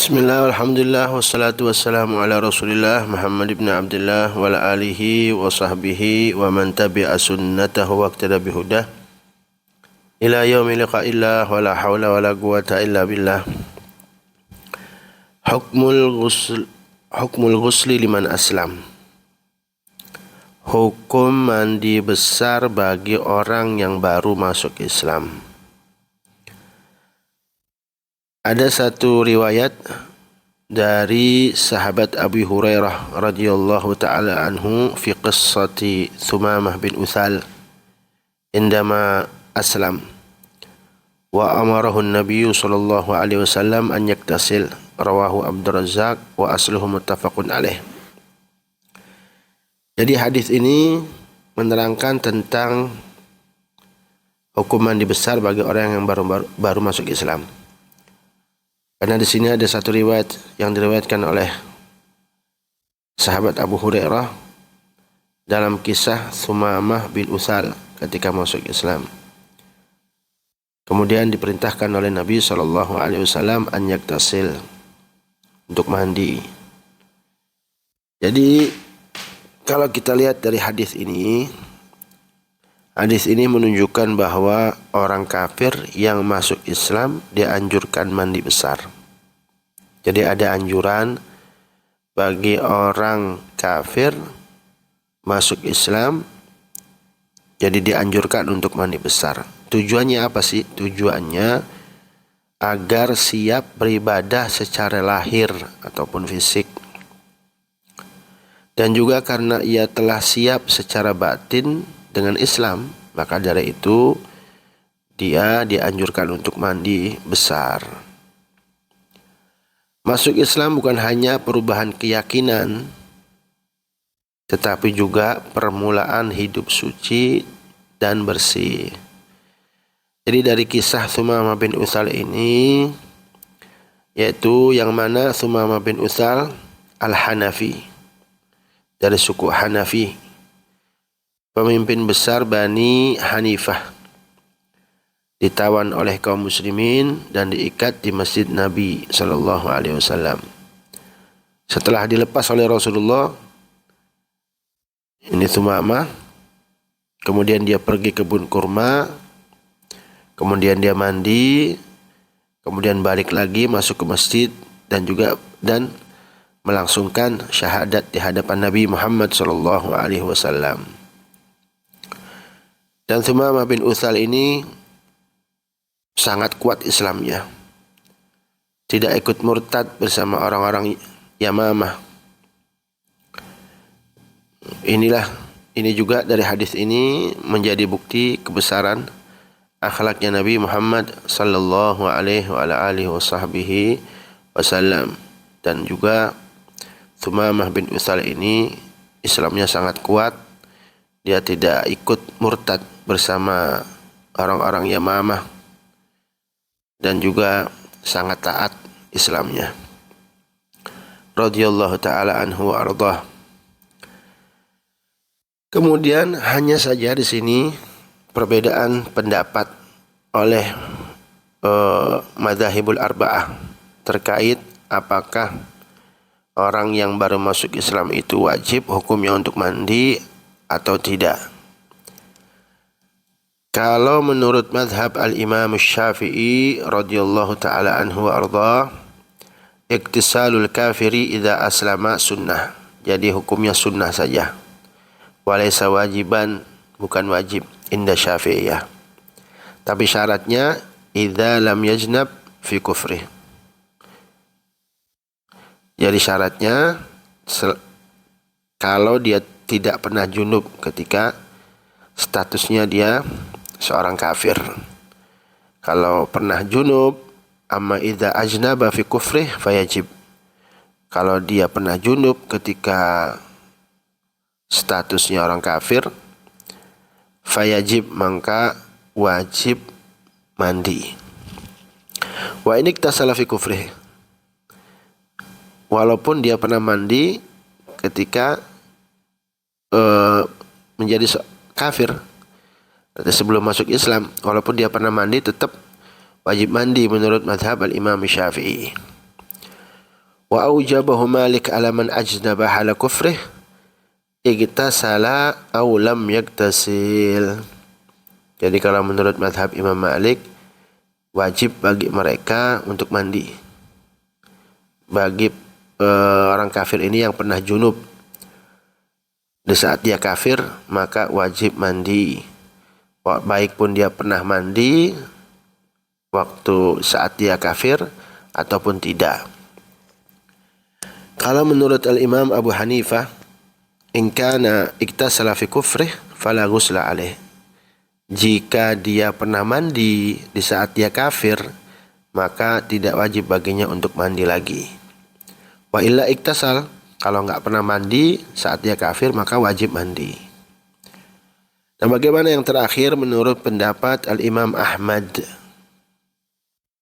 Bismillah, alhamdulillah, wassalatu wassalamu ala rasulillah Muhammad ibn Abdullah wa ala alihi wa sahbihi wa man tabi'a sunnatahu wa iqtada bihudah ila yaumi liqa'illah wa la hawla wa la quwata illa billah. Hukmul ghusli liman aslam. Hukum mandi besar bagi orang yang baru masuk Islam. Ada satu riwayat dari sahabat Abu Hurairah radhiyallahu taala anhu fi qissati Thumamah bin Uthal indama aslam wa amarahu an-nabiy sallallahu alaihi wasallam an yaktasil, rawahu Abdur Razzaq wa asluhu muttafaqun alaih. Jadi hadis ini menerangkan tentang hukuman besar bagi orang yang baru masuk Islam. Karena di sini ada satu riwayat yang diriwayatkan oleh sahabat Abu Hurairah dalam kisah Thumamah bin Uthal ketika masuk Islam. Kemudian diperintahkan oleh Nabi SAW an yaktasil, untuk mandi. Jadi kalau kita lihat dari hadis ini menunjukkan bahwa orang kafir yang masuk Islam dianjurkan mandi besar. Jadi ada anjuran bagi orang kafir masuk Islam, jadi dianjurkan untuk mandi besar. Tujuannya apa sih? Tujuannya agar siap beribadah secara lahir ataupun fisik. Dan juga karena ia telah siap secara batin dengan Islam, maka dari itu dia dianjurkan untuk mandi besar. Masuk Islam bukan hanya perubahan keyakinan, tetapi juga permulaan hidup suci dan bersih. Jadi dari kisah Thumamah bin Uthal ini, yaitu yang mana Thumamah bin Uthal al-Hanafi, dari suku Hanafi, pemimpin besar Bani Hanifah, ditawan oleh kaum muslimin dan diikat di masjid Nabi SAW. Setelah dilepas oleh Rasulullah, ini Thumamah, kemudian dia pergi ke kebun kurma, kemudian dia mandi, kemudian balik lagi masuk ke masjid dan melangsungkan syahadat di hadapan Nabi Muhammad SAW. Dan Thumamah bin Uthal ini sangat kuat Islamnya. Tidak ikut murtad bersama orang-orang Yamamah. Ini juga dari hadis ini menjadi bukti kebesaran akhlaknya Nabi Muhammad sallallahu alaihi wa alihi wasallam. Dan juga Thumamah bin Uthal ini Islamnya sangat kuat. Dia tidak ikut murtad bersama orang-orang Yamamah dan juga sangat taat Islamnya. Radhiyallahu ta'ala anhu wa ardhah. Kemudian hanya saja di sini perbedaan pendapat oleh madzhabul arba'ah terkait apakah orang yang baru masuk Islam itu wajib hukumnya untuk mandi atau tidak. Kalau menurut mazhab al-Imam Syafi'i radhiyallahu ta'ala anhu wa ardhah, iktisalul kafiri idza aslama sunnah. Jadi hukumnya sunnah saja. Walaysa wajiban, bukan wajib inda Syafi'iyah. Tapi syaratnya idza lam yajnab fi kufri. Jadi syaratnya kalau dia tidak pernah junub ketika statusnya dia seorang kafir. Kalau pernah junub, amma idza ajnaba fi kufrih fayajib. Kalau dia pernah junub ketika statusnya orang kafir, fayajib, maka wajib mandi. Wa in iktasala fi kufrih, walaupun dia pernah mandi ketika menjadi kafir, sebelum masuk Islam, walaupun dia pernah mandi tetap wajib mandi menurut mazhab al-Imam Syafi'i. Wa aujabahu Malik ala man ajnaba hala kufrih igtasala aw lam yaktasil. Jadi kalau menurut mazhab Imam Malik, wajib bagi mereka untuk mandi. Bagi orang kafir ini yang pernah junub, di saat dia kafir maka wajib mandi. Baik pun dia pernah mandi waktu saat dia kafir ataupun tidak. Kalau menurut Al-Imam Abu Hanifah, in kana iktasala fi kufrih fala ghusla alaih. Jika dia pernah mandi di saat dia kafir, maka tidak wajib baginya untuk mandi lagi. Wa illa iktasal, kalau enggak pernah mandi saat dia kafir maka wajib mandi. Dan bagaimana yang terakhir menurut pendapat Al-Imam Ahmad?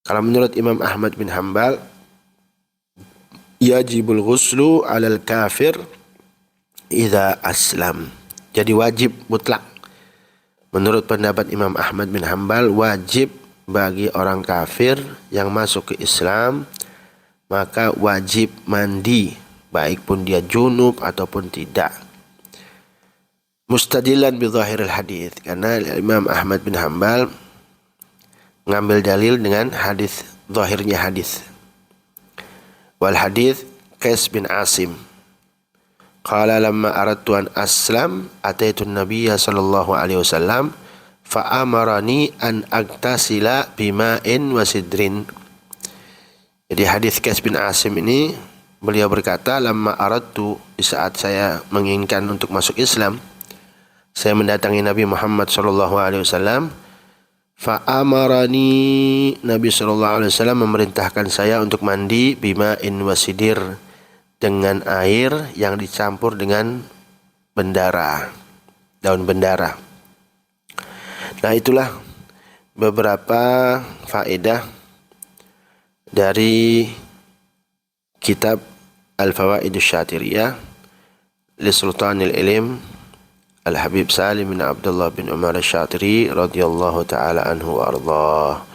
Kalau menurut Imam Ahmad bin Hanbal, yajibul ghuslu alal kafir idza aslam. Jadi wajib mutlak. Menurut pendapat Imam Ahmad bin Hanbal, wajib bagi orang kafir yang masuk ke Islam, maka wajib mandi, baik pun dia junub ataupun tidak. Mustadilan bi zahiril hadits, karena Imam Ahmad bin Hanbal ngambil dalil dengan hadis, zahirnya hadis. Wal hadis Qais bin Asim qala lamma aradtu an aslam ataitu an-nabiyya sallallahu alaihi wasallam fa amarani an agtasila bima'in wa sidrin. Jadi hadis Qais bin Asim ini, beliau berkata, lamma aradtu, di saat saya menginginkan untuk masuk Islam, saya mendatangi Nabi Muhammad sallallahu alaihi wasallam. Fa amarani, Nabi sallallahu alaihi wasallam memerintahkan saya untuk mandi bima'in wasidir, dengan air yang dicampur dengan bendara, daun bendara. Nah, itulah beberapa faedah dari kitab Al-Fawaidus Syatiriyah li Sultanil Ilm Al-Habib Salim bin Abdullah bin Umar Asy-Syatiri radhiyallahu taala anhu wa ardhah.